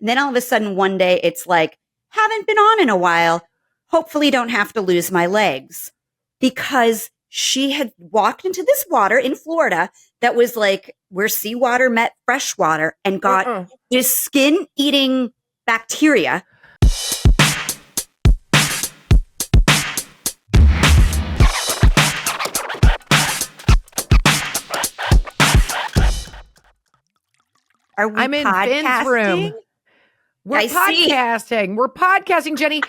And then all of a sudden one day it's like, haven't been on in a while. Hopefully don't have to lose my legs, because she had walked into this water in Florida that was like where seawater met fresh water and got this skin eating bacteria. Are we I'm in Finn's room. We're podcasting. We're podcasting, Jenny.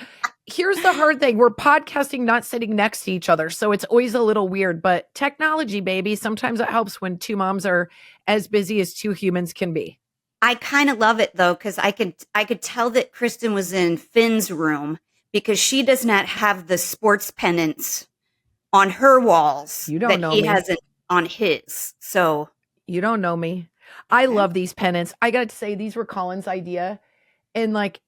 Here's the hard thing. We're podcasting, not sitting next to each other. So it's always a little weird, but technology, baby. Sometimes it helps when two moms are as busy as two humans can be. I kind of love it though, because I could tell that Kristin was in Finn's room because she does not have the sports pennants on her walls that he hasn't on his. So you don't know me. I love these pennants. I got to say, these were Colin's idea. And like,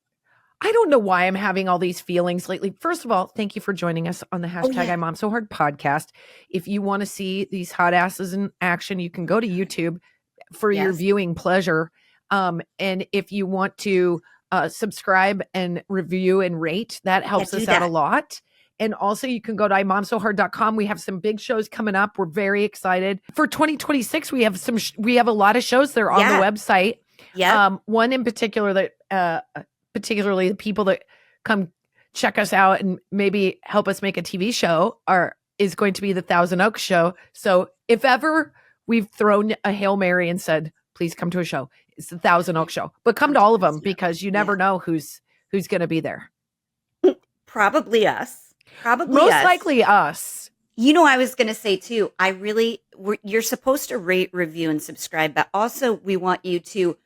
I don't know why I'm having all these feelings lately. First of all, thank you for joining us on the hashtag IMOMSOHARD podcast. If you want to see these hot asses in action, you can go to YouTube for your viewing pleasure. And if you want to subscribe and review and rate, that helps us out a lot. And also you can go to IMOMSOHARD.com. We have some big shows coming up. We're very excited for 2026. We have we have a lot of shows that are on the website. Yeah. One in particular that, particularly the people that come check us out and maybe help us make a TV show is going to be the Thousand Oaks show. So if ever we've thrown a Hail Mary and said, please come to a show, it's the Thousand Oaks show, but come to all of them because you never know who's going to be there. Probably us. Most likely us. You know, I was going to say too, you're supposed to rate, review, and subscribe, but also we want you to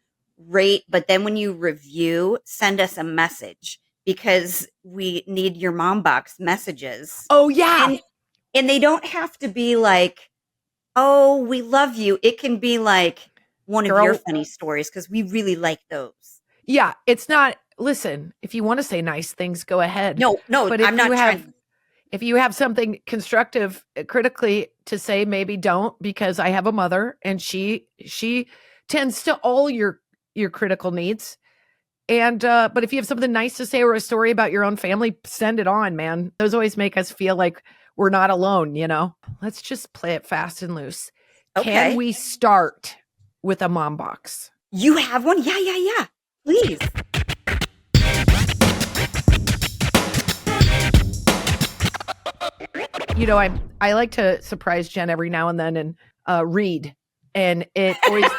rate, but then when you review, send us a message because we need your mom box messages. Oh yeah. And they don't have to be like, oh, we love you. It can be like one of your funny stories because we really like those. Yeah. It's not, listen, if you want to say nice things, go ahead. No, but I'm not trying. If you have something constructive critically to say, maybe don't, because I have a mother and she tends to all your critical needs. And, but if you have something nice to say or a story about your own family, send it on, man. Those always make us feel like we're not alone, you know? Let's just play it fast and loose. Okay. Can we start with a mom box? You have one? Yeah. Please. You know, I like to surprise Jen every now and then and read. And it always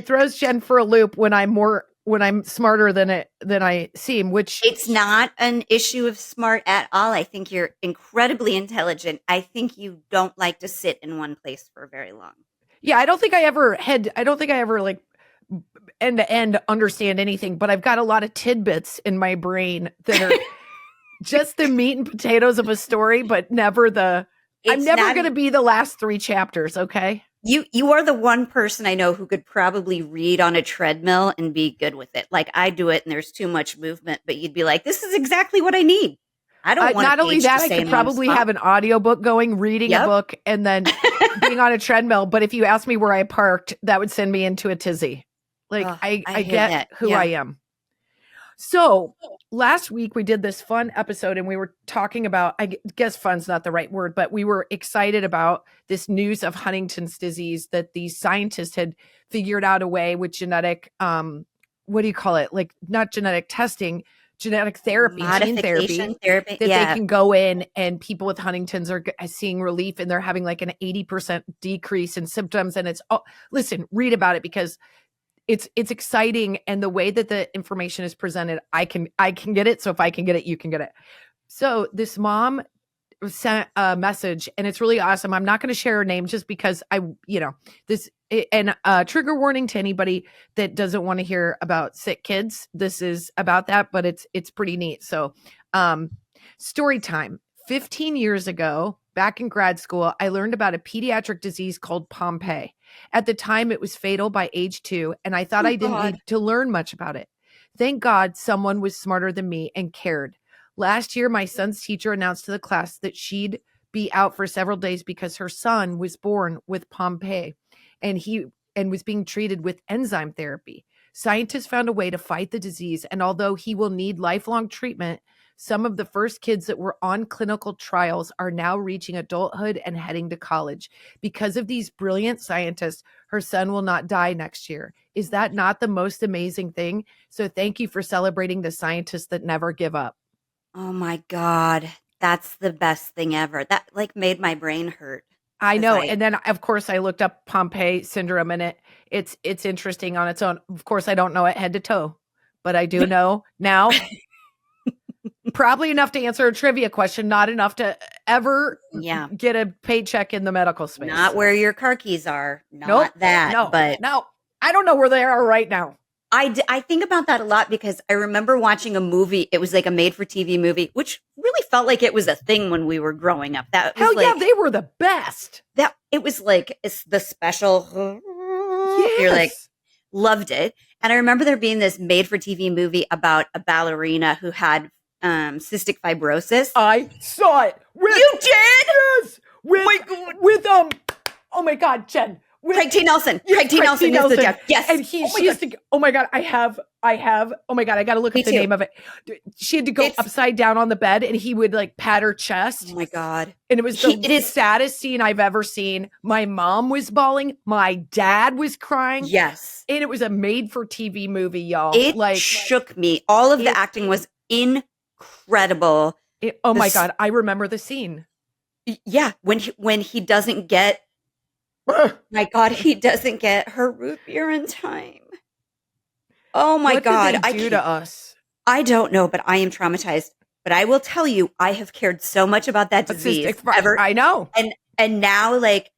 throws Jen for a loop when I'm smarter than I seem, which it's not an issue of smart at all. I think you're incredibly intelligent. I think you don't like to sit in one place for very long. Yeah, I don't think I ever like end to end understand anything, but I've got a lot of tidbits in my brain that are just the meat and potatoes of a story, but never I'm never going to be the last 3 chapters. Okay. You are the one person I know who could probably read on a treadmill and be good with it. Like I do it and there's too much movement, but you'd be like, this is exactly what I need. I don't want not only that, I could probably have an audiobook going, reading a book and then being on a treadmill. But if you asked me where I parked, that would send me into a tizzy. Like I get who I am. So last week we did this fun episode and we were talking about, I guess fun's not the right word, but we were excited about this news of Huntington's disease that these scientists had figured out a way with genetic, what do you call it? Like not genetic testing, genetic therapy, gene therapy that they can go in and people with Huntington's are seeing relief and they're having like an 80% decrease in symptoms. And listen, read about it because it's exciting. And the way that the information is presented, I can get it. So if I can get it, you can get it. So this mom sent a message and it's really awesome. I'm not going to share her name just because trigger warning to anybody that doesn't want to hear about sick kids. This is about that, but it's pretty neat. So, story time. 15 years ago, back in grad school, I learned about a pediatric disease called Pompe. At the time, it was fatal by age 2, and I thought I didn't need to learn much about it. Thank God someone was smarter than me and cared. Last year, my son's teacher announced to the class that she'd be out for several days because her son was born with Pompe and was being treated with enzyme therapy. Scientists found a way to fight the disease, and although he will need lifelong treatment, some of the first kids that were on clinical trials are now reaching adulthood and heading to college. Because of these brilliant scientists, her son will not die next year. Is that not the most amazing thing? So thank you for celebrating the scientists that never give up. Oh my God. That's the best thing ever. That like made my brain hurt. I know. And then of course I looked up Pompeii syndrome, and it's interesting on its own. Of course I don't know it head to toe, but I do know now. Probably enough to answer a trivia question, not enough to ever get a paycheck in the medical space. Not where your car keys are. Not that. No, but no. I don't know where they are right now. I think about that a lot because I remember watching a movie. It was like a made-for-TV movie, which really felt like it was a thing when we were growing up. That Hell yeah, they were the best. That it was like it's the special. Yes. You're like loved it, and I remember there being this made-for-TV movie about a ballerina who had cystic fibrosis. I saw it. You did? Yes. With oh my God, Jen. Craig T. Nelson. Yes, Craig T. Nelson is the judge. Yes. And she used to, oh my God, I have, oh my God, I got to look up the name of it. She had to go upside down on the bed, and he would like pat her chest. Oh my God. And it was the saddest scene I've ever seen. My mom was bawling. My dad was crying. Yes. And it was a made for TV movie, y'all. It shook me. All of the acting was incredible. Oh my God. I remember the scene. Yeah. When he doesn't get, my God, he doesn't get her root beer in time. Oh my God. What did they do to us? I don't know, but I am traumatized. But I will tell you, I have cared so much about that disease ever. I know. And now like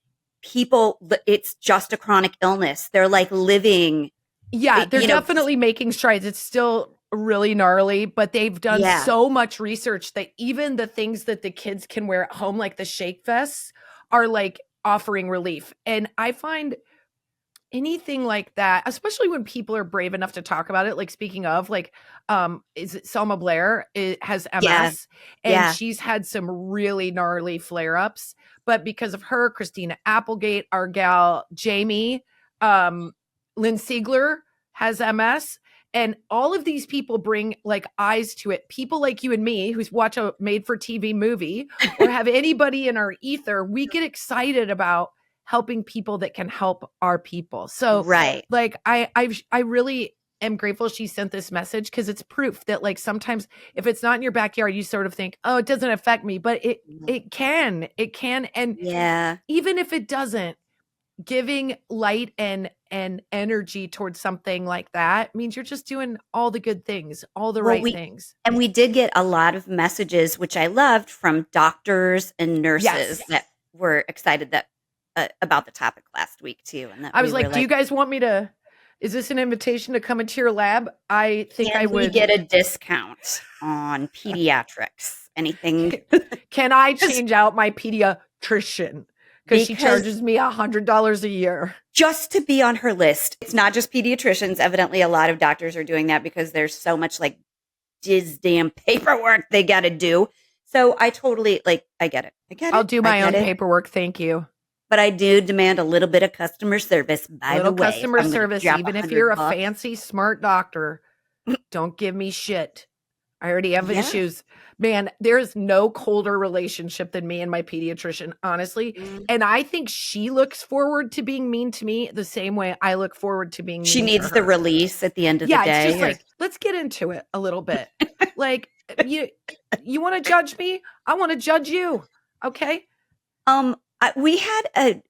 people, it's just a chronic illness. They're like living. Yeah, they're definitely making strides. It's still really gnarly, but they've done so much research that even the things that the kids can wear at home, like the shake vests, are like offering relief. And I find anything like that, especially when people are brave enough to talk about it, like speaking of like, is it Selma Blair? It has MS and she's had some really gnarly flare-ups, but because of her, Christina Applegate, our gal, Jamie, Lynn Siegler has MS. And all of these people bring like eyes to it. People like you and me who's watch a made for TV movie or have anybody in our ether, we get excited about helping people that can help our people. So like I really am grateful she sent this message, because it's proof that like sometimes if it's not in your backyard, you sort of think, oh, it doesn't affect me, but it can. And even if it doesn't, giving light and energy towards something like that means you're just doing all the good things, all the right things. And we did get a lot of messages, which I loved, from doctors and nurses that were excited that about the topic last week too. And that I was like, do you guys want me to, is this an invitation to come into your lab? I think I would get a discount on pediatrics. Anything? Can I change out my pediatrician? Because she charges me $100 a year. Just to be on her list. It's not just pediatricians. Evidently, a lot of doctors are doing that because there's so much like damn paperwork they got to do. So I totally, like, I get it. I'll do my own paperwork. Thank you. But I do demand a little bit of customer service, by the way. Customer service, even if you're a fancy, smart doctor, don't give me shit. I already have issues. Man, there is no colder relationship than me and my pediatrician, honestly. And I think she looks forward to being mean to me the same way I look forward to being mean She needs the release at the end of the day. Yeah, it's just like, let's get into it a little bit. Like, you want to judge me? I want to judge you. Okay? We had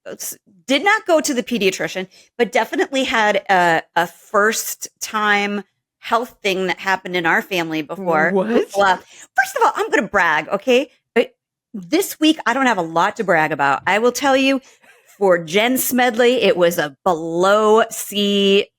did not go to the pediatrician, but definitely had a first time health thing that happened in our family before. What? First of all, I'm going to brag, okay? But this week, I don't have a lot to brag about. I will tell you, for Jen Smedley, it was a below C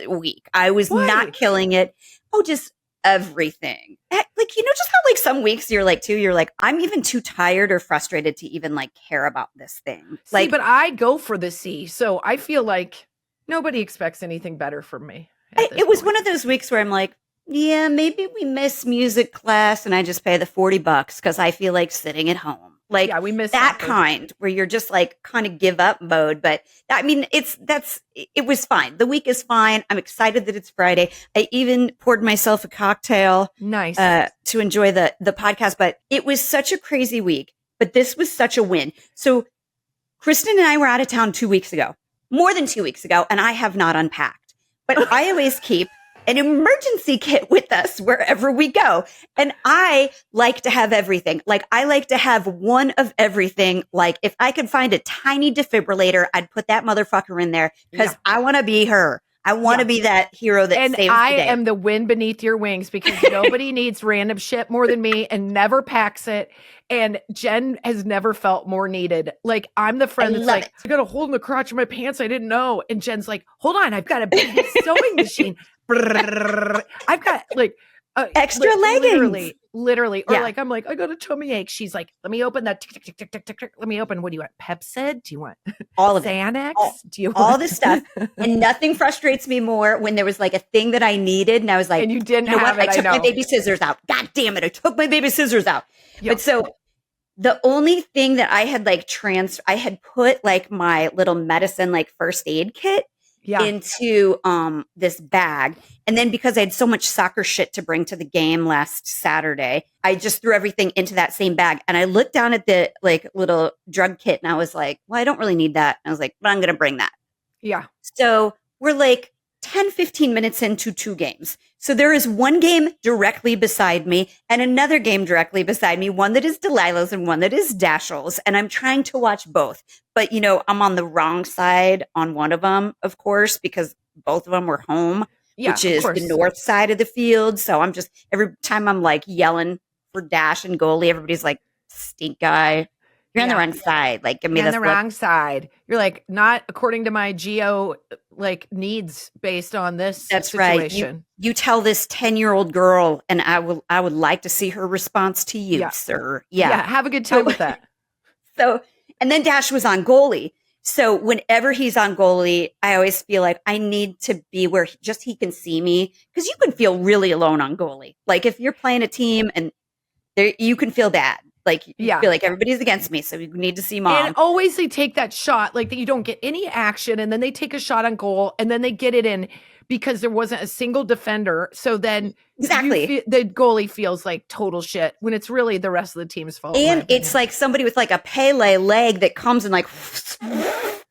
week. I was not killing it. Oh, just everything. Like, just how like some weeks you're like, I'm even too tired or frustrated to even like care about this thing. Like, but I go for the C. So I feel like nobody expects anything better from me. It was one of those weeks where I'm like, yeah, maybe we miss music class and I just pay the $40 because I feel like sitting at home. Like we missed that something. kind where you're just like kind of give up mode. But I mean, it was fine. The week is fine. I'm excited that it's Friday. I even poured myself a cocktail Nice. to enjoy the podcast, but it was such a crazy week, but this was such a win. So Kristin and I were out of town 2 weeks ago, more than 2 weeks ago, and I have not unpacked, but I always keep an emergency kit with us wherever we go. And I like to have everything. Like I like to have one of everything. Like if I could find a tiny defibrillator, I'd put that motherfucker in there because I want to be her. I want to be that hero that saves the day. And I am the wind beneath your wings because nobody needs random shit more than me and never packs it. And Jen has never felt more needed. Like I'm the friend that's like, I got a hole in the crotch of my pants. I didn't know. And Jen's like, hold on, I've got a big sewing machine. I've got like extra leggings. Literally. Or like, I'm like, I got a tummy ache. She's like, let me open that. Tick, tick, tick, tick, tick, tick. Let me open. What do you want? Pepsid? Do you want all of Xanax? Do you want all the stuff? And nothing frustrates me more when there was like a thing that I needed. And I was like, and you didn't have it. I took my baby scissors out. God damn it. I took my baby scissors out. Yep. But so the only thing that I had like I had put like my little medicine, like first aid kit into this bag. And then because I had so much soccer shit to bring to the game last Saturday, I just threw everything into that same bag. And I looked down at the like little drug kit and I was like, well, I don't really need that. And I was like, but I'm going to bring that. Yeah. So we're like 10, 15 minutes into 2 games. So there is one game directly beside me and another game directly beside me, one that is Delilah's and one that is Dashiell's. And I'm trying to watch both. But, you know, I'm on the wrong side on one of them, of course, because both of them were home, which is the north side of the field. So I'm just, every time I'm like yelling for Dash and goalie, everybody's like, stink guy. You're on the wrong side. Like, give me this. On the wrong side. You're like, not according to my geo like needs based on this situation. Right. You tell this 10-year-old girl, and I would like to see her response to you, sir. Yeah. Have a good time with that. So, and then Dash was on goalie. So whenever he's on goalie, I always feel like I need to be where he can see me, because you can feel really alone on goalie. Like if you're playing a team and you can feel bad. Like, you feel like everybody's against me, so you need to see mom. And always they take that shot, like that you don't get any action, and then they take a shot on goal, and then they get it in because there wasn't a single defender. So then the goalie feels like total shit when it's really the rest of the team's fault. And it's like somebody with like a Pele leg that comes and like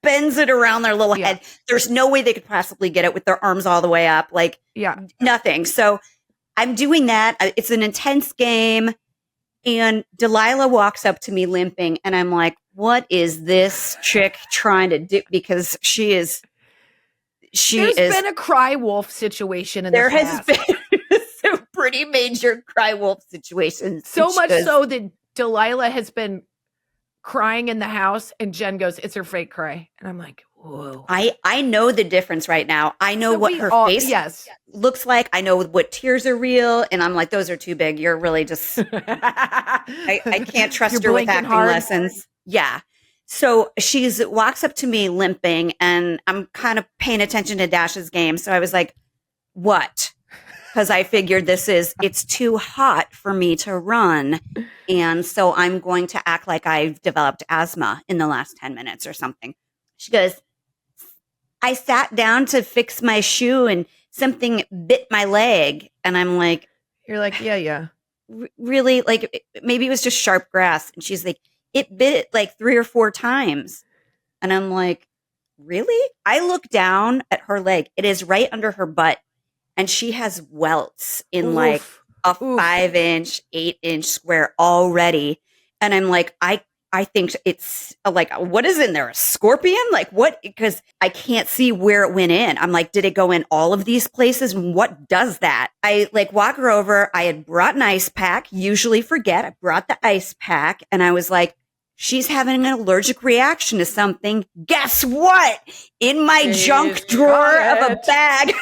bends it around their little head. There's no way they could possibly get it with their arms all the way up. Like, nothing. So I'm doing that. It's an intense game. And Delilah walks up to me limping, and I'm like, what is this chick trying to do? Because There's been a cry wolf situation in the past. There has been some pretty major cry wolf situations. So much so that Delilah has been crying in the house, and Jen goes, it's her fake cry. And I'm like, whoa. I know the difference right now. I know what her face looks like. I know what tears are real. And I'm like, those are too big. You're really just, I can't trust her with acting lessons. Yeah. So she walks up to me limping, and I'm kind of paying attention to Dash's game. So I was like, what? Because I figured it's too hot for me to run. And so I'm going to act like I've developed asthma in the last 10 minutes or something. She goes, I sat down to fix my shoe and something bit my leg. And I'm like, you're like, yeah. Really? Like, maybe it was just sharp grass. And she's like, it bit it like 3 or 4 times. And I'm like, really? I look down at her leg. It is right under her butt. And she has welts in like a 5-inch, 8-inch square already. And I'm like, I think it's like, what is in there? A scorpion? Like what? Because I can't see where it went in. I'm like, did it go in all of these places? And what does that? I like walk her over. I had brought an ice pack, usually forget. I brought the ice pack, and I was like, she's having an allergic reaction to something. Guess what? In my junk drawer of a bag.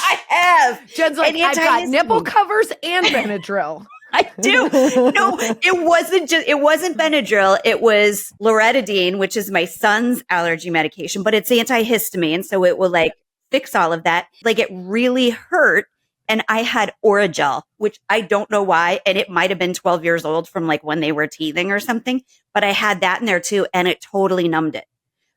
I have. Jen's like, I've got nipple covers and Benadryl. I do. No, it wasn't Benadryl. It was loratadine, which is my son's allergy medication, but it's antihistamine. So it will like fix all of that. Like it really hurt. and I had Orajel, which I don't know why. And it might have been 12 years old from like when they were teething or something, but I had that in there too. And it totally numbed it.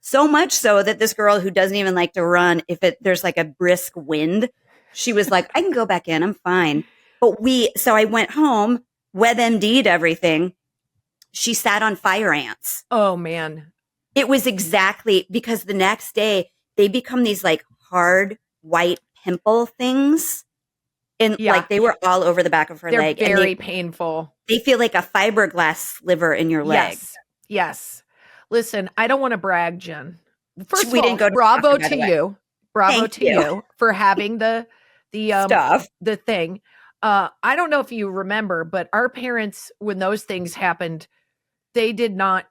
So much so that this girl who doesn't even like to run, if there's like a brisk wind, she was like, I can go back in. I'm fine. But so I went home, WebMD'd everything. She sat on fire ants. Oh man. It was exactly because the next day they become these like hard white pimple things. And like they were all over the back of her leg. They're very painful. They feel like a fiberglass sliver in your leg. Yes. Listen, I don't want to brag, Jen. First of all, didn't go to bravo doctor, to you. Bravo to you for having the stuff. The thing. I don't know if you remember, but our parents, when those things happened, they did not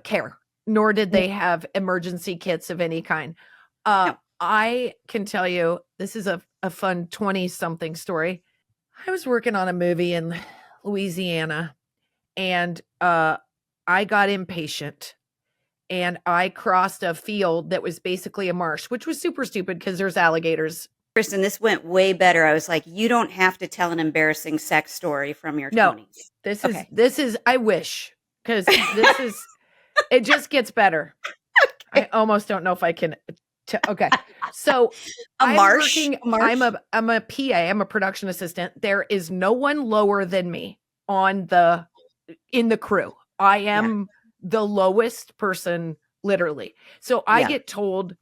care, nor did they have emergency kits of any kind. No. I can tell you, this is a fun 20-something story. I was working on a movie in Louisiana, and I got impatient, and I crossed a field that was basically a marsh, which was super stupid because there's alligators. Kristin, this went way better. I was like, you don't have to tell an embarrassing sex story from your 20s. This is, I wish, because this is, it just gets better. Okay. I almost don't know if I can. Okay. So I'm a PA. I'm a production assistant. There is no one lower than me in the crew. I am the lowest person, literally. So I get told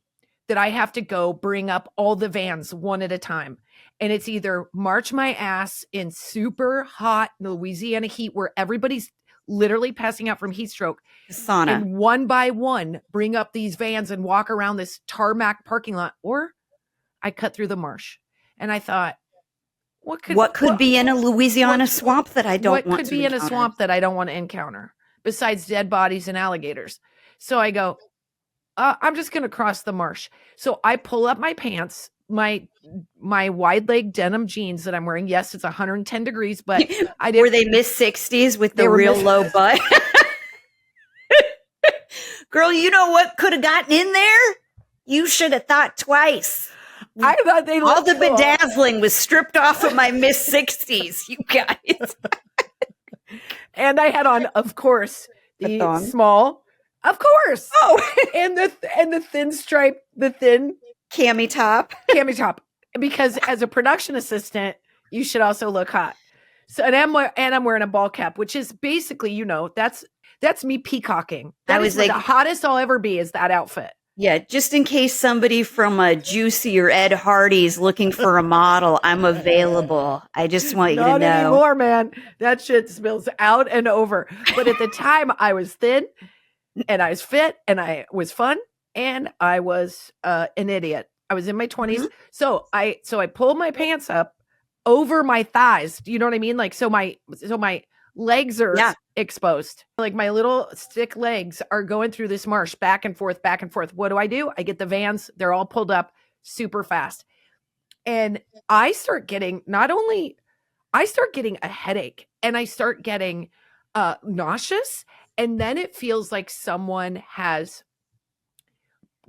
that I have to go bring up all the vans one at a time. And it's either march my ass in super hot Louisiana heat where everybody's literally passing out from heat stroke. Sauna. And one by one, bring up these vans and walk around this tarmac parking lot. Or I cut through the marsh. And I thought, what could be in a Louisiana swamp that I don't want to encounter? What could be in a swamp that I don't want to encounter besides dead bodies and alligators? So I go, I'm just going to cross the marsh. So I pull up my pants, my wide leg denim jeans that I'm wearing. Yes, it's 110 degrees, but I didn't. Were they Miss 60s with the real low butt? Girl, you know what could have gotten in there? You should have thought twice. I thought they all the bedazzling was stripped off of my Miss 60s, you guys. And I had on, of course, the small, of course. Oh, and the thin stripe, the thin cami top, because as a production assistant, you should also look hot. So I'm wearing a ball cap, which is basically, that's me peacocking. That is like the hottest I'll ever be is that outfit. Yeah, just in case somebody from a Juicy or Ed Hardy's looking for a model, I'm available. I just want you to know. Not anymore, man. That shit spills out and over. But at the time, I was thin, and I was fit, and I was fun, and I was an idiot. I was in my 20s. Mm-hmm. So I pulled my pants up over my thighs. Do you know what I mean? Like, so my legs are exposed. Like my little stick legs are going through this marsh back and forth, back and forth. What do? I get the vans. They're all pulled up super fast. And I start getting a headache and I start getting nauseous. And then it feels like someone has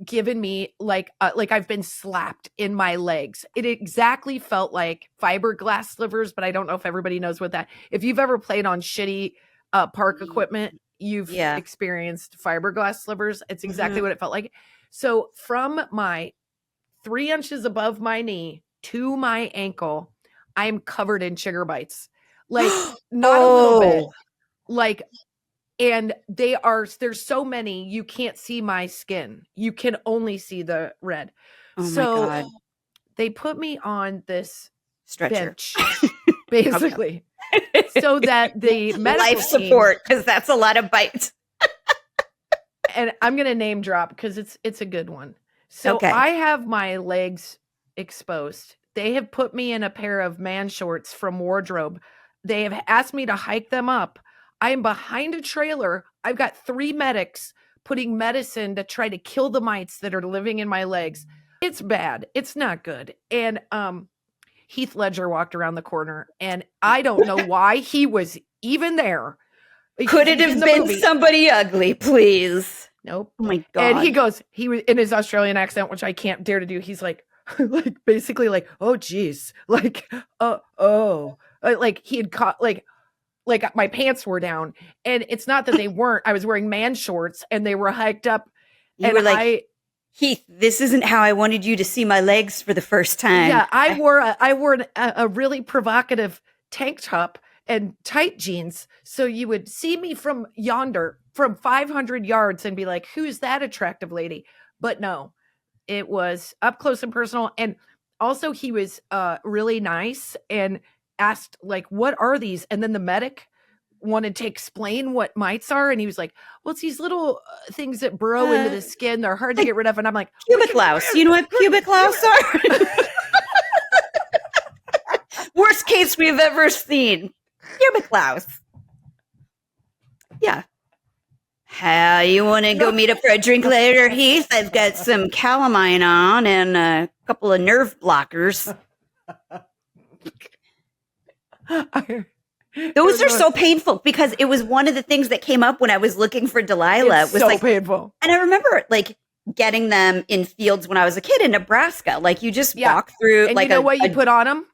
given me like I've been slapped in my legs. It exactly felt like fiberglass slivers, but I don't know if everybody knows what that. If you've ever played on shitty park equipment, you've experienced fiberglass slivers. It's exactly what it felt like. So from my 3 inches above my knee to my ankle, I'm covered in sugar bites. Like not a little bit. Like, and there's so many, you can't see my skin. You can only see the red. Oh so my God. They put me on this stretcher, bench, basically, so that the medical life support, because that's a lot of bites. And I'm going to name drop because it's a good one. So I have my legs exposed. They have put me in a pair of man shorts from Wardrobe. They have asked me to hike them up. I am behind a trailer. I've got 3 medics putting medicine to try to kill the mites that are living in my legs. It's bad. It's not good. And Heath Ledger walked around the corner, and I don't know why he was even there. Could it have been somebody ugly, please? Nope. Oh my God. And he was in his Australian accent, which I can't dare to do. He's like, like basically like, oh geez, like, like he had caught like my pants were down, and it's not that they weren't. I was wearing man shorts and they were hiked up, You and were like, Heath, this isn't how I wanted you to see my legs for the first time. Yeah, I wore a really provocative tank top and tight jeans, so you would see me from yonder, from 500 yards, and be like, "Who's that attractive lady?" But no, it was up close and personal, and also he was really nice and asked like, "What are these?" And then the medic wanted to explain what mites are, and he was like, well, it's these little things that burrow into the skin. They're hard to get rid of. And I'm like, pubic louse. You know what pubic louse are? Worst case we've ever seen. Pubic louse. Yeah. How you want to go meet up for a drink later, Heath? I've got some calamine on and a couple of nerve blockers. Those are so painful because it was one of the things that came up when I was looking for Delilah. It was so painful. And I remember like getting them in fields when I was a kid in Nebraska. Like you just walk through. And like you know what you put on them?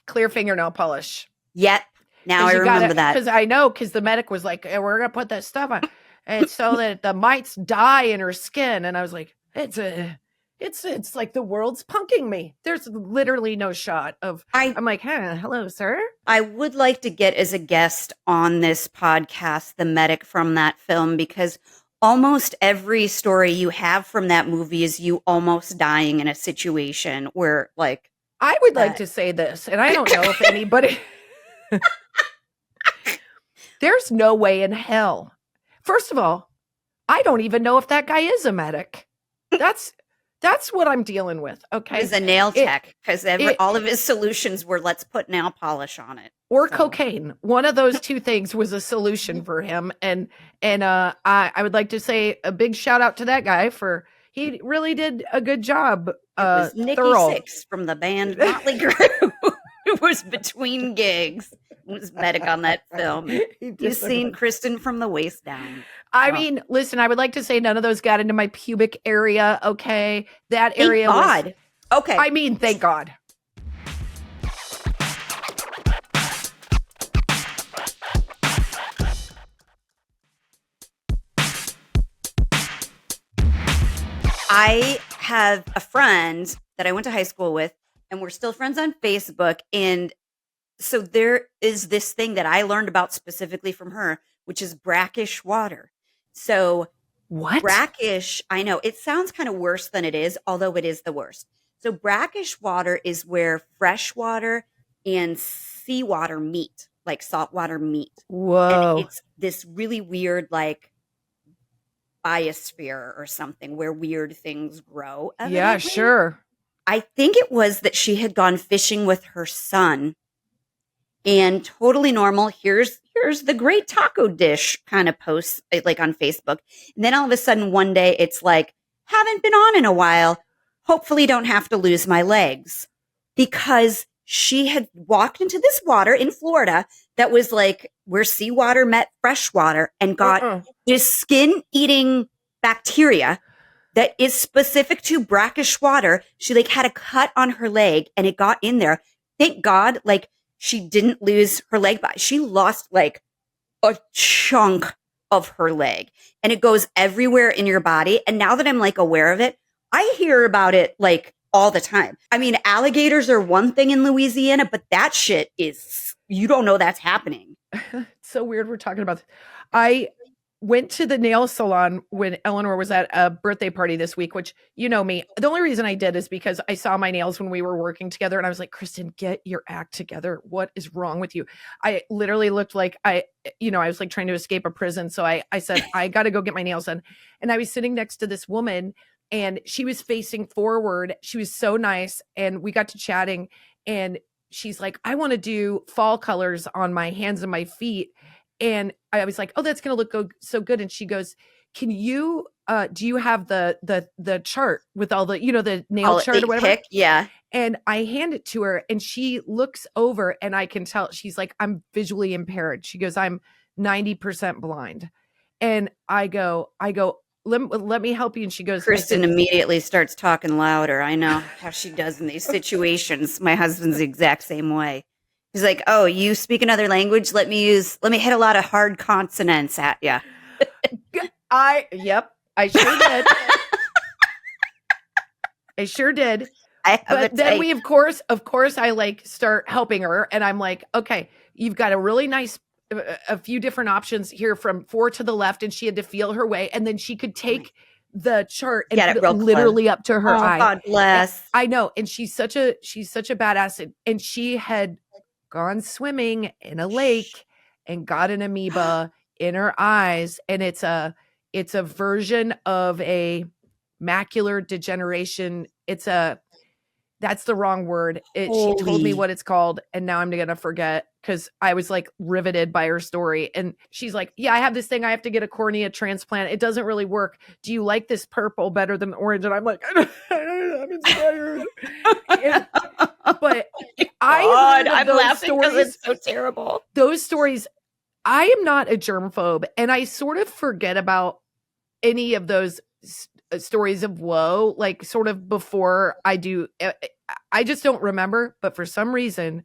Clear fingernail polish. Yep. Now I remember that. Because I know, because the medic was like, hey, we're going to put that stuff on. And so that the mites die in her skin. And I was like, it's like the world's punking me. There's literally no shot of, I'm like, hello, sir. I would like to get as a guest on this podcast, the medic from that film, because almost every story you have from that movie is you almost dying in a situation where like. I would like to say this, and I don't know if anybody, there's no way in hell. First of all, I don't even know if that guy is a medic. That's what I'm dealing with. Okay. He's a nail tech because all of his solutions were let's put nail polish on it. Or cocaine. One of those two things was a solution for him. And I would like to say a big shout out to that guy he really did a good job. It was Nikki Six from the band Motley Crue. It was between gigs. It was medic on that film. You've seen Kristin from the waist down. I mean, listen, I would like to say none of those got into my pubic area. Okay. That area was. Okay. I mean, thank God. I have a friend that I went to high school with, and we're still friends on Facebook. And so there is this thing that I learned about specifically from her, which is brackish water. So what? Brackish, I know it sounds kind of worse than it is, although it is the worst. So brackish water is where fresh water and seawater meet, like saltwater meet. Whoa. And it's this really weird, like, biosphere or something where weird things grow. Evidently. Yeah, sure. I think it was that she had gone fishing with her son and totally normal. Here's the great taco dish kind of posts like on Facebook. And then all of a sudden one day it's like, haven't been on in a while. Hopefully don't have to lose my legs, because she had walked into this water in Florida that was like where seawater met fresh water and got this skin eating bacteria that is specific to brackish water. She like had a cut on her leg and it got in there. Thank God, like she didn't lose her leg, but she lost like a chunk of her leg and it goes everywhere in your body. And now that I'm like aware of it, I hear about it like all the time. I mean, alligators are one thing in Louisiana, but that shit is, you don't know that's happening. It's so weird we're talking about this. I went to the nail salon when Eleanor was at a birthday party this week, which, you know me, the only reason I did is because I saw my nails when we were working together and I was like, Kristin, get your act together. What is wrong with you? I literally looked like I was like trying to escape a prison. So I said, I got to go get my nails done. And I was sitting next to this woman and she was facing forward. She was so nice. And we got to chatting and she's like, I want to do fall colors on my hands and my feet. And I was like, oh, that's going to look so good. And she goes, can you, do you have the chart with all the, the nail chart or whatever? Yeah. And I hand it to her and she looks over and I can tell, she's like, I'm visually impaired. She goes, I'm 90% blind. And I go, let me help you. And she goes, I Kristin said, immediately starts talking louder. I know how she does in these situations. My husband's the exact same way. He's like, "Oh, you speak another language? Let me hit a lot of hard consonants at you." yep, I sure did. I sure did. But then we, of course, I like start helping her, and I'm like, okay, you've got a really nice, a few different options here from 4 to the left, and she had to feel her way, and then she could take the chart and get put it literally up to her eye. God bless. And I know, and she's such a badass, and she had gone swimming in a lake and got an amoeba in her eyes, and it's a version of a macular degeneration. That's the wrong word. She told me what it's called, and now I'm going to forget because I was like riveted by her story. And she's like, yeah, I have this thing. I have to get a cornea transplant. It doesn't really work. Do you like this purple better than orange? And I'm like, I'm inspired. But I'm laughing because it's so terrible. Those stories, I am not a germaphobe, and I sort of forget about any of those stories of woe, like sort of before I do. I just don't remember, but for some reason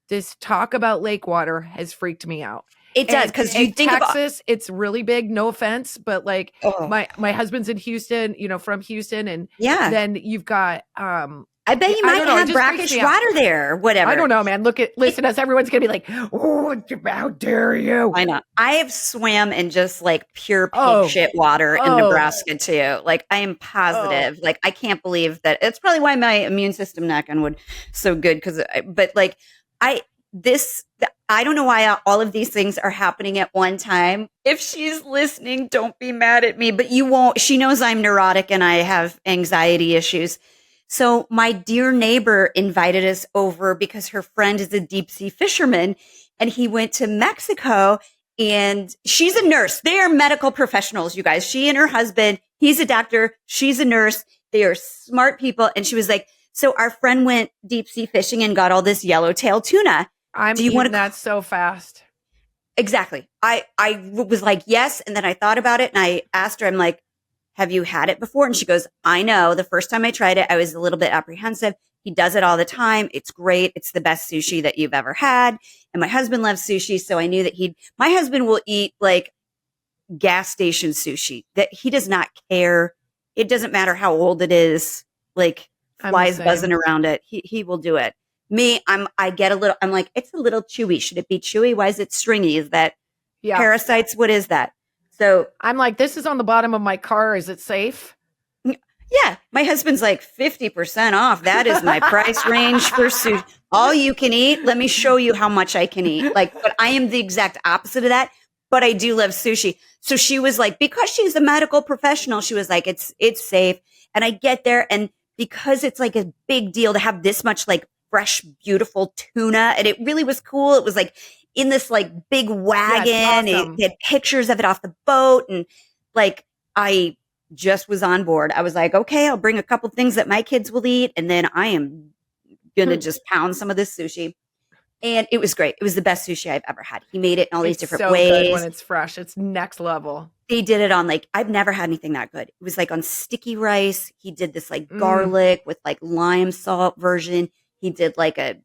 this talk about lake water has freaked me out. It does, because you think Texas, it's really big, no offense, but like my husband's in Houston, from Houston, and then you've got I bet you might have brackish water there, whatever. I don't know, man. Listen, as everyone's going to be like, oh, how dare you? I know. I have swam in just like pure pig shit water in Nebraska too. Like I am positive. Like I can't believe that. It's probably why my immune system knock on wood so good. But like I don't know why all of these things are happening at one time. If she's listening, don't be mad at me, but you won't. She knows I'm neurotic and I have anxiety issues. So my dear neighbor invited us over because her friend is a deep sea fisherman, and he went to Mexico, and she's a nurse. They are medical professionals, you guys. She and her husband, he's a doctor. She's a nurse. They are smart people. And she was like, so our friend went deep sea fishing and got all this yellowtail tuna. Do you want that so fast? Exactly. I was like, yes. And then I thought about it and I asked her, I'm like, have you had it before? And she goes, I know. The first time I tried it, I was a little bit apprehensive. He does it all the time. It's great. It's the best sushi that you've ever had. And my husband loves sushi. So I knew that my husband will eat like gas station sushi, that he does not care. It doesn't matter how old it is, like flies buzzing around it. He will do it. Me, I'm like, it's a little chewy. Should it be chewy? Why is it stringy? Is that parasites? What is that? So I'm like, this is on the bottom of my car. Is it safe? Yeah. My husband's like 50% off. That is my price range for sushi. All you can eat. Let me show you how much I can eat. But I am the exact opposite of that. But I do love sushi. So she was like, because she's a medical professional, she was like, it's safe. And I get there, and because it's like a big deal to have this much like fresh, beautiful tuna, and it really was cool. It was like in this like big wagon. Awesome. It had pictures of it off the boat. And like, I just was on board. I was like, okay, I'll bring a couple things that my kids will eat. And then I am going to just pound some of this sushi. And it was great. It was the best sushi I've ever had. He made it in all these different ways. Good when it's fresh. It's next level. They did it on like, I've never had anything that good. It was like on sticky rice. He did this like garlic with like lime salt version. He did like a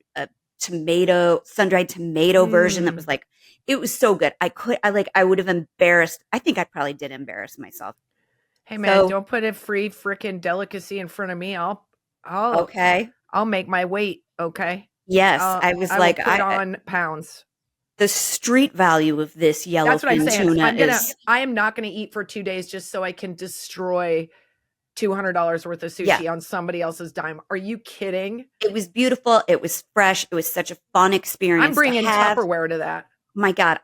tomato, sun-dried tomato version that was like, it was so good. I would have embarrassed. I think I probably did embarrass myself. Hey man, don't put a free freaking delicacy in front of me. I'll make my weight. Okay. Yes. I was like, put on pounds. The street value of this yellowfin tuna I am not going to eat for 2 days just so I can destroy $200 worth of sushi on somebody else's dime. Are you kidding? It was beautiful. It was fresh. It was such a fun experience. I'm bringing Tupperware to that. My God,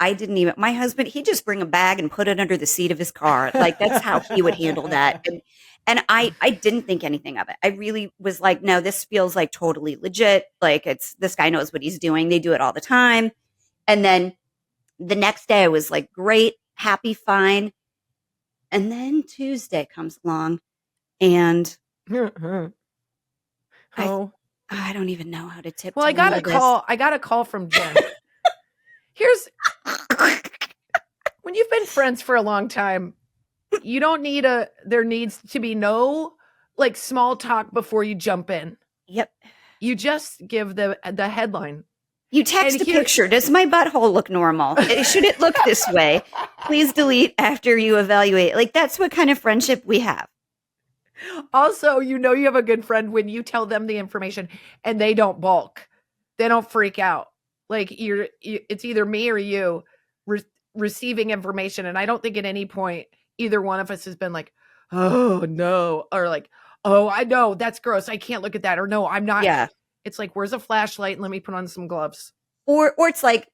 my husband, he'd just bring a bag and put it under the seat of his car. Like that's how he would handle that. And I didn't think anything of it. I really was like, no, this feels like totally legit. Like this guy knows what he's doing. They do it all the time. And then the next day I was like, great, happy, fine. And then Tuesday comes along and I don't even know how to tip. Well, I got a call from Jen. Here's when you've been friends for a long time, You don't need there needs to be no like small talk before you jump in. Yep. You just give the headline. You text a picture. Does my butthole look normal? Should it look this way? Please delete after you evaluate. Like, that's what kind of friendship we have. Also, you have a good friend when you tell them the information and they don't balk. They don't freak out. Like it's either me or you receiving information. And I don't think at any point either one of us has been like, oh no, or like, oh, I know that's gross. I can't look at that. Or no, I'm not. Yeah. It's like, where's a flashlight? And let me put on some gloves. Or it's like,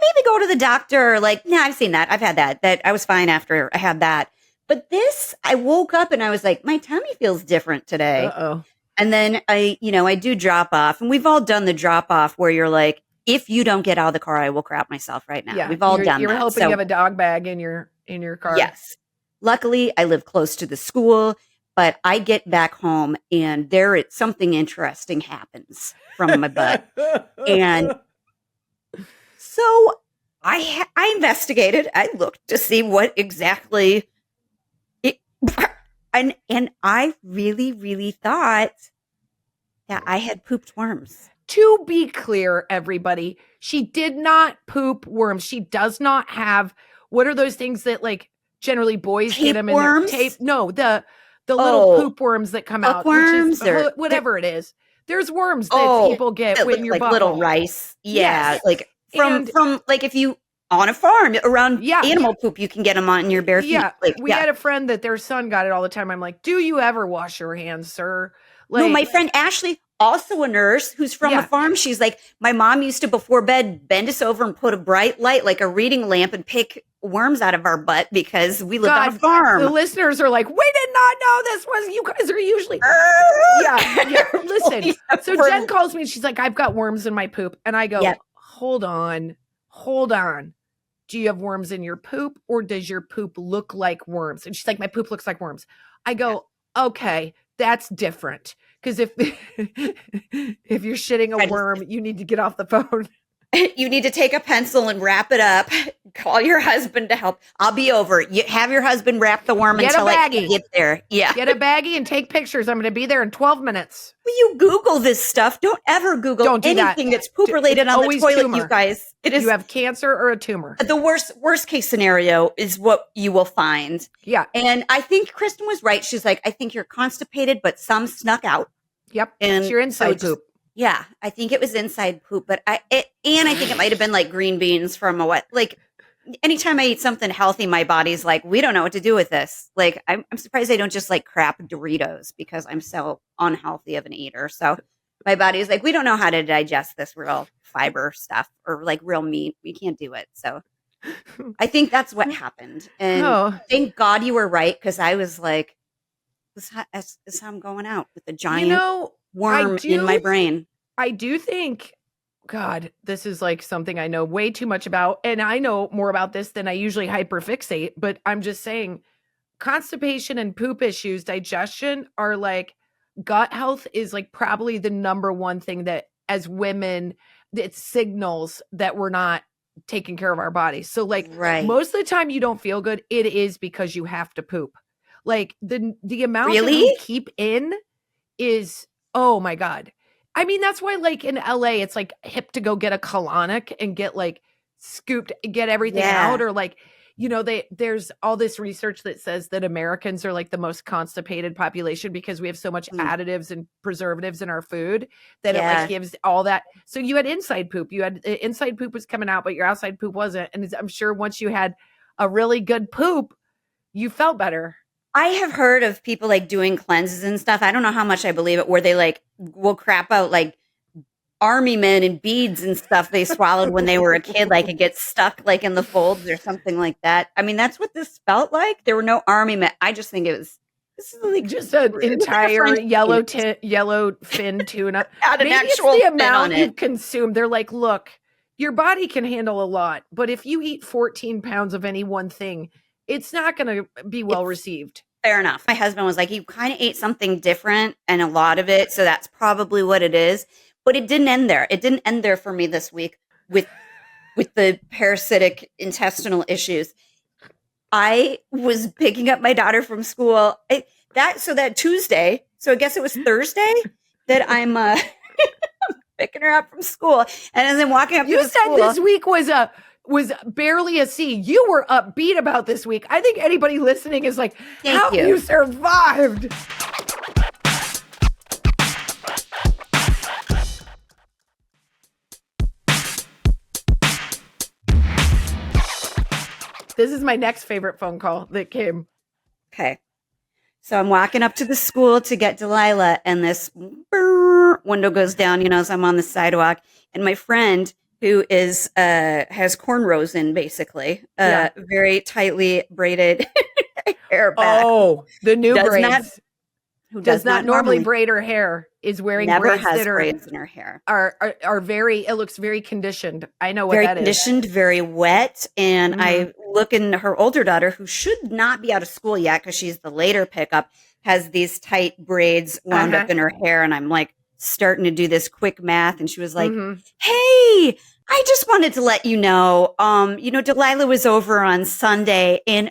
maybe go to the doctor. Like, I've seen that. I've had that I was fine after I had that. But this, I woke up and I was like, my tummy feels different today. Uh-oh. And then I do drop off, and we've all done the drop off where you're like, if you don't get out of the car, I will crap myself right now. Yeah, we've all done you're that. hoping you have a dog bag in your car. Yes. Luckily, I live close to the school, but I get back home and something interesting happens from my butt. And so I investigated. I looked to see what exactly it, and I really, really thought that I had pooped worms. To be clear, everybody, she did not poop worms. She does not have, what are those things that like generally boys get them in their tape? No, the little poop worms that come out. Worms or whatever it is. There's worms that people get when you're like little rice. Yeah. Yes. Like from like if you on a farm around animal poop, you can get them on your bare feet. Yeah. We had a friend that their son got it all the time. I'm like, do you ever wash your hands, sir? Like, no, my friend Ashley, also a nurse who's from a farm. She's like, my mom used to before bed bend us over and put a bright light like a reading lamp and pick worms out of our butt because we lived on a farm. The listeners are like, we did not know this was, you guys are usually Listen, so Jen calls me and she's like, I've got worms in my poop. And I go, hold on. Do you have worms in your poop, or does your poop look like worms? And she's like, my poop looks like worms. I go, okay, that's different. Because if you're shitting a worm, you need to get off the phone. You need to take a pencil and wrap it up. Call your husband to help. I'll be over. You have your husband wrap the worm until I get there. Yeah. Get a baggie and take pictures. I'm going to be there in 12 minutes. Will you Google this stuff? Don't ever Google anything that's poop related on the toilet, you guys. It is. You have cancer or a tumor. The worst case scenario is what you will find. Yeah. And I think Kristin was right. She's like, I think you're constipated, but some snuck out. Yep. And it's your inside poop. Yeah, I think it was inside poop, but I think it might have been like green beans from anytime I eat something healthy, my body's like, we don't know what to do with this. Like, I'm surprised I don't just like crap Doritos because I'm so unhealthy of an eater. So my body's like, we don't know how to digest this real fiber stuff or like real meat. We can't do it. So I think that's what happened. And thank God you were right, because I was like, this is how I'm going out with the giant worm in my brain. I do think, God, this is like something I know way too much about. And I know more about this than I usually hyperfixate. But I'm just saying, constipation and poop issues, digestion are like, gut health is like probably the number one thing that as women, it signals that we're not taking care of our bodies. So like most of the time you don't feel good, it is because you have to poop. Like the amount that we keep in is, oh my God. I mean, that's why like in LA, it's like hip to go get a colonic and get like scooped, get everything out. Or like, there's all this research that says that Americans are like the most constipated population because we have so much additives and preservatives in our food that it like gives all that. So you had inside poop, inside poop was coming out, but your outside poop wasn't. And I'm sure once you had a really good poop, you felt better. I have heard of people like doing cleanses and stuff. I don't know how much I believe it, where they like will crap out like army men and beads and stuff they swallowed when they were a kid. Like it gets stuck like in the folds or something like that. I mean, that's what this felt like. There were no army men. I just think this is like just an entire yellow fin tuna. Maybe it's the amount you've consumed. They're like, look, your body can handle a lot, but if you eat 14 pounds of any one thing, it's not going to be well received. Fair enough. My husband was like, you kind of ate something different and a lot of it. So that's probably what it is. But it didn't end there. It didn't end there for me this week with the parasitic intestinal issues. I was picking up my daughter from school that Tuesday. So I guess it was Thursday that I'm picking her up from school, and then walking up to the school. You said this week was barely a C. You were upbeat about this week. I think anybody listening is like, how you survived. This is my next favorite phone call that came. Okay. So I'm walking up to the school to get Delilah, and this window goes down, as I'm on the sidewalk. And my friend, who is has cornrows in, basically, very tightly braided hair back. Oh, the new braids. Who does not normally braid her hair is wearing braids that braids in her hair. Are very, it looks very conditioned. I know what that is. Very conditioned, very wet. And I look in her older daughter, who should not be out of school yet because she's the later pickup, has these tight braids wound up in her hair. And I'm like starting to do this quick math. And she was like, hey, I just wanted to let you know, Delilah was over on Sunday and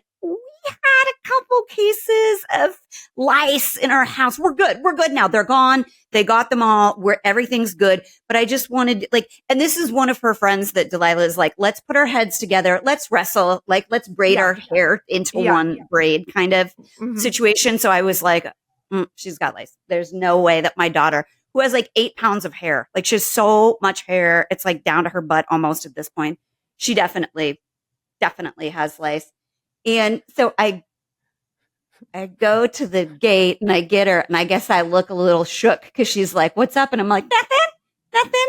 had a couple cases of lice in our house. We're good. We're good now. They're gone. They got them all. Everything's good. But I just wanted and this is one of her friends that Delilah is like, let's put our heads together. Let's wrestle. Let's braid our hair into one braid kind of situation. So I was like, she's got lice. There's no way that my daughter, who has 8 pounds of hair, she has so much hair. It's down to her butt almost at this point. She definitely has lice. And so I go to the gate and I get her, and I guess I look a little shook because she's like, "What's up?" And I'm like, "Nothing."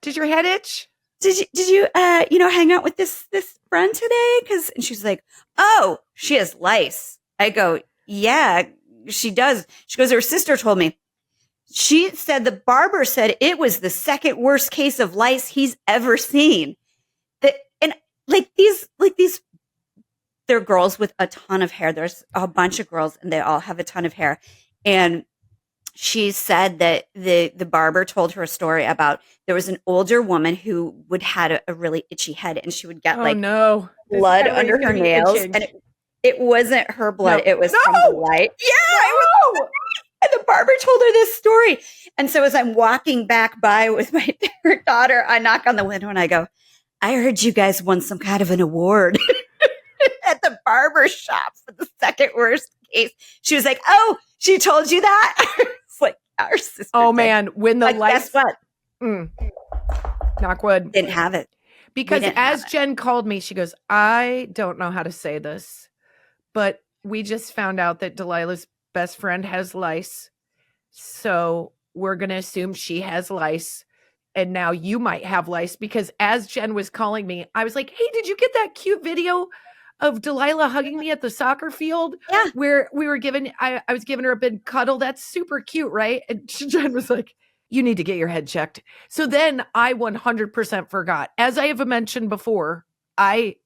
Did your head itch? Did you hang out with this friend today? And she's like, "Oh, she has lice." I go, "Yeah, she does." She goes, "Her sister told me. She said the barber said it was the second worst case of lice he's ever seen." These. They're girls with a ton of hair. There's a bunch of girls and they all have a ton of hair. And she said that the barber told her a story about there was an older woman who had a really itchy head, and she would get blood under her nails. And it wasn't her blood. It was from the light. Yeah. It was. And the barber told her this story. And so as I'm walking back by with my daughter, I knock on the window and I go, "I heard you guys won some kind of an award at the barber shop for the second worst case." She was like, "Oh, she told you that?" It's like our sister. Oh man, when the lights. Guess what? Knock wood. Didn't have it. Because as Jen called me, she goes, "I don't know how to say this, but we just found out that Delilah's best friend has lice. So we're going to assume she has lice. And now you might have lice." Because as Jen was calling me, I was like, "Hey, did you get that cute video of Delilah hugging me at the soccer field?" Yeah. Where we were I was giving her a big cuddle. That's super cute, right? And Jen was like, "You need to get your head checked." So then I 100% forgot. As I have mentioned before, I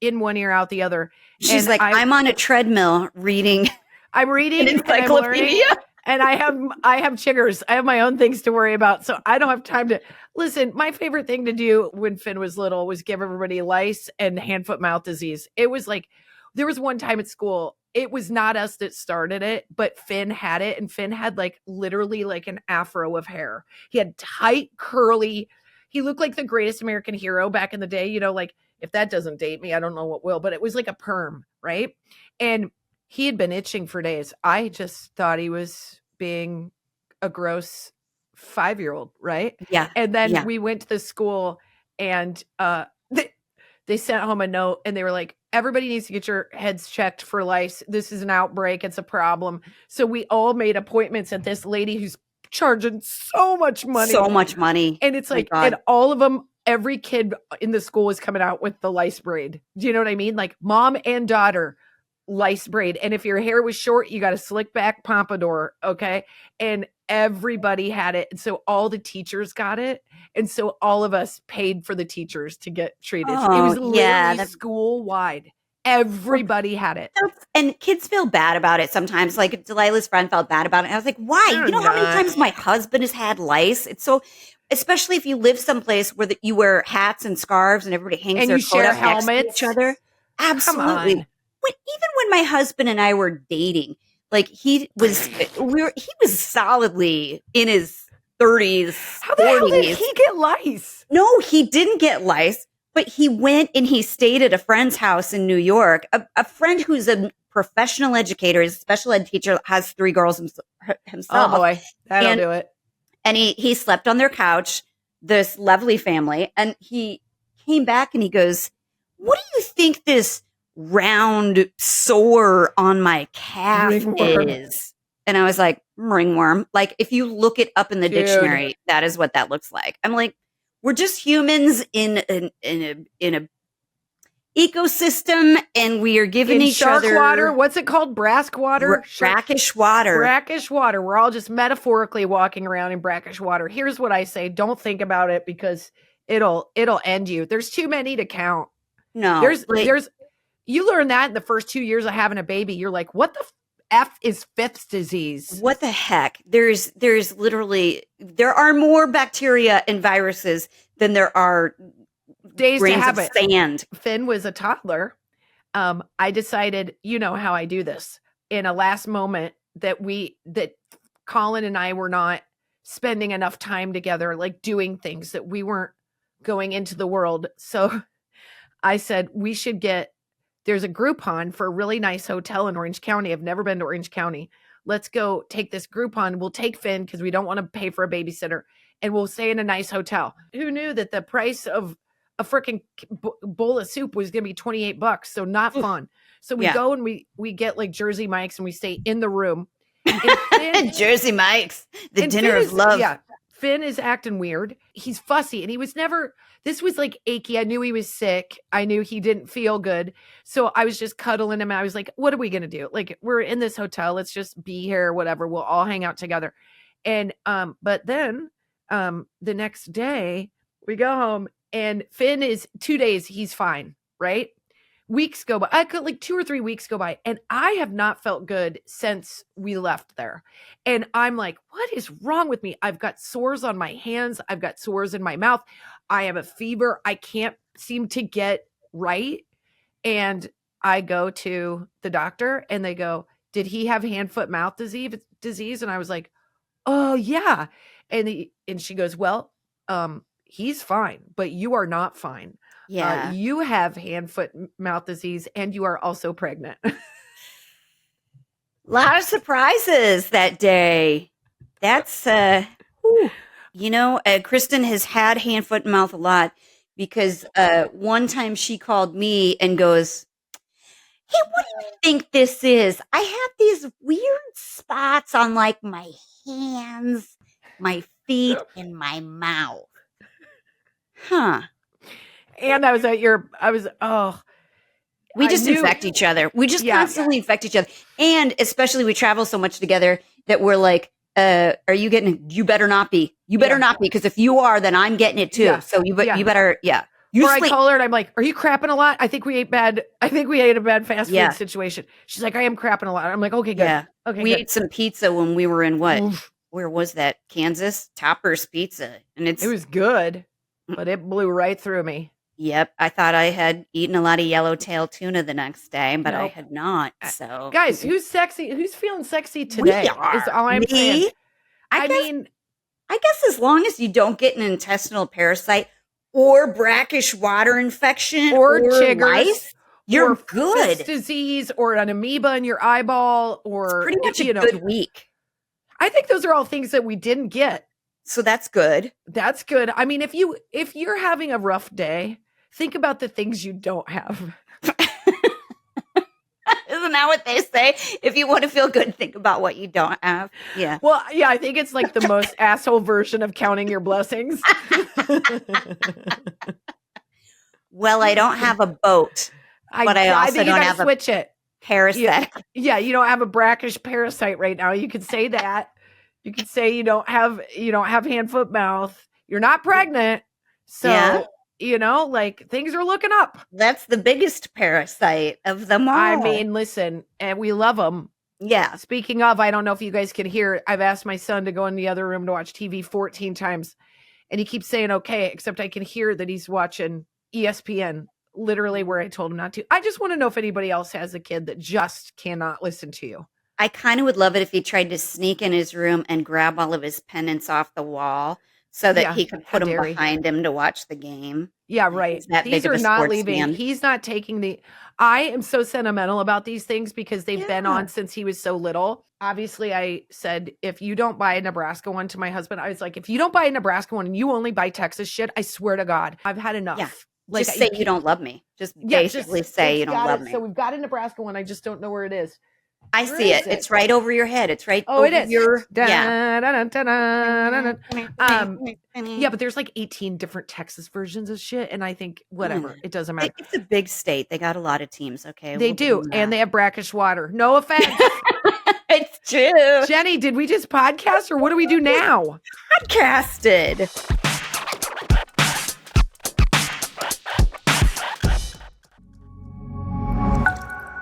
in one ear out the other. She's like, I'm on a treadmill reading. I'm reading an encyclopedia. And I have chiggers. I have my own things to worry about. So I don't have time to listen. My favorite thing to do when Finn was little was give everybody lice and hand, foot, mouth disease. It was there was one time at school, it was not us that started it, but Finn had it. And Finn had literally an afro of hair. He had tight, curly, he looked like the greatest American hero back in the day. If that doesn't date me, I don't know what will, but it was like a perm, right? And he had been itching for days. I just thought he was being a gross 5-year-old, right? Yeah. And then we went to the school and they sent home a note and they were like, "Everybody needs to get your heads checked for lice. This is an outbreak. It's a problem." So we all made appointments at this lady who's charging so much money. So much money. And it's and all of them, every kid in the school was coming out with the lice braid. Do you know what I mean? Mom and daughter lice braid. And if your hair was short, you got a slick back pompadour. Okay. And everybody had it. And so all the teachers got it. And so all of us paid for the teachers to get treated. It was literally school wide. Everybody had it. And kids feel bad about it sometimes. Delilah's friend felt bad about it. And I was like, why? You know how many times my husband has had lice? It's so, especially if you live someplace where you wear hats and scarves and everybody hangs their coat up next to each other. Absolutely. on. Even when my husband and I were dating, like he was solidly in his 30s, How the hell did 40s. he get lice? No, he didn't get lice, but he went and he stayed at a friend's house in New York. A friend who's a professional educator, is a special ed teacher, has 3 girls himself. Oh boy, that'll do it. And he slept on their couch, this lovely family. And he came back and he goes, "What do you think this round sore on my calf Ringworm. is?" And I was like, "Ringworm." Like, if you look it up in the dictionary, that is what that looks like. I'm like, we're just humans in a ecosystem, and we are giving each shark other water. What's it called? Brackish water. Brackish water. Brackish water. We're all just metaphorically walking around in brackish water. Here's what I say: don't think about it because it'll end you. There's too many to count. No, there's. You learn that in the first 2 years of having a baby. You're like, what the F is Fifth's disease? What the heck? There's literally, there are more bacteria and viruses than there are days to have it. Sand. Finn was a toddler. I decided, you know how I do this, in a last moment that Colin and I were not spending enough time together, like doing things that we weren't going into the world. So I said, there's a Groupon for a really nice hotel in Orange County. I've never been to Orange County. Let's go take this Groupon. We'll take Finn because we don't want to pay for a babysitter, and we'll stay in a nice hotel. Who knew that the price of a freaking bowl of soup was going to be $28? So not fun. So we go and we get like Jersey Mike's and we stay in the room. Finn, Jersey Mike's, the dinner of love. Yeah. Finn is acting weird. He's fussy, and this was like achy. I knew he was sick. I knew he didn't feel good. So I was just cuddling him. I was like, what are we going to do? Like, we're in this hotel. Let's just be here, whatever. We'll all hang out together. And, but then, the next day we go home and Finn is 2 days. He's fine. Right. Weeks go by. I could like 2 or 3 weeks go by, and I have not felt good since we left there. And I'm like, what is wrong with me? I've got sores on my hands. I've got sores in my mouth. I have a fever. I can't seem to get right. And I go to the doctor and they go, did he have hand, foot, mouth disease? And I was like, oh yeah. And she goes, well, he's fine, but you are not fine. Yeah. You have hand, foot, mouth disease, and you are also pregnant. A lot of surprises that day. That's, Kristin has had hand, foot, and mouth a lot because one time she called me and goes, "Hey, what do you think this is? I have these weird spots on like my hands, my feet, and my mouth." Huh. And we just infect each other. We just constantly infect each other. And especially we travel so much together that we're like, are you getting it? You better not be. You better not be. Because if you are, then I'm getting it too. Yeah. So you better, Or I call her and I'm like, are you crapping a lot? I think we ate a bad fast food situation. She's like, I am crapping a lot. I'm like, okay, good. Yeah. Okay, we ate some pizza when we were in where was that? Kansas? Topper's Pizza. And it was good, but it blew right through me. Yep. I thought I had eaten a lot of Yellowtail tuna the next day, but I had not. So, guys, who's sexy? Who's feeling sexy today? We are. Is all I'm saying. I guess as long as you don't get an intestinal parasite or brackish water infection or chiggers, lice, you're or good. Disease or an amoeba in your eyeball, or it's pretty much a good week. I think those are all things that we didn't get. So that's good. That's good. I mean, if you're having a rough day, think about the things you don't have. Isn't that what they say? If you want to feel good, think about what you don't have. Yeah. Well, yeah, I think it's like the most asshole version of counting your blessings. Well, I don't have a boat, but I also don't have switch it. Parasite. Yeah, you don't have a brackish parasite right now. You could say that. You could say you don't have hand, foot, mouth. You're not pregnant. So, like things are looking up. That's the biggest parasite of them all. I mean, listen, and we love them. Yeah. Speaking of, I don't know if you guys can hear, I've asked my son to go in the other room to watch TV 14 times. And he keeps saying, okay, except I can hear that he's watching ESPN literally where I told him not to. I just want to know if anybody else has a kid that just cannot listen to you. I kind of would love it if he tried to sneak in his room and grab all of his pennants off the wall so that he could put them behind him to watch the game. Yeah, right. These are not leaving. He's not taking the. I am so sentimental about these things because they've been on since he was so little. Obviously, I said, if you don't buy a Nebraska one to my husband, I was like, if you don't buy a Nebraska one and you only buy Texas shit, I swear to God, I've had enough. Yeah. Like, just say you don't love me. Just basically say you don't love me. So we've got a Nebraska one. I just don't know where it is. I see it. It's right over your head. It's right over it is. Your yeah, but there's like 18 different Texas versions of shit, and I think whatever, it doesn't matter. It's a big state. They got a lot of teams, okay? They do, and they have brackish water. No offense. It's true. Jenny, did we just podcast, or what do we do now? Podcasted.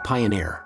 Pioneer.